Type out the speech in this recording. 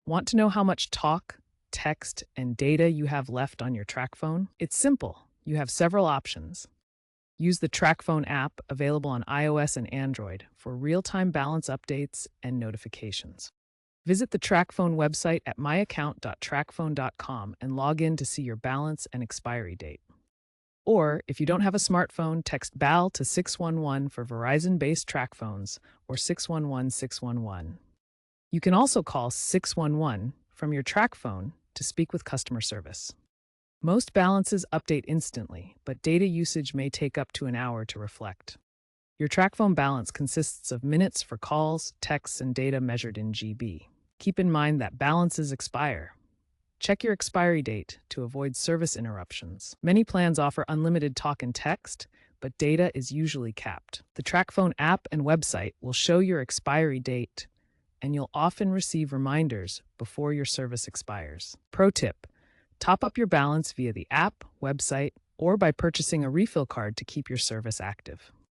Want to know how much talk, text, and data you have left on your Tracfone? It's simple. You have several options. Use the Tracfone app available on iOS and Android for real-time balance updates and notifications. Visit the Tracfone website at myaccount.tracfone.com and log in to see your balance and expiry date. Or, if you don't have a smartphone, text BAL to 611 for Verizon-based Tracfones or 611-611. You can also call 611 from your Tracfone to speak with customer service. Most balances update instantly, but data usage may take up to an hour to reflect. Your Tracfone balance consists of minutes for calls, texts, and data measured in GB. Keep in mind that balances expire. Check your expiry date to avoid service interruptions. Many plans offer unlimited talk and text, but data is usually capped. The Tracfone app and website will show your expiry date, and you'll often receive reminders before your service expires. Pro tip: top up your balance via the app, website, or by purchasing a refill card to keep your service active.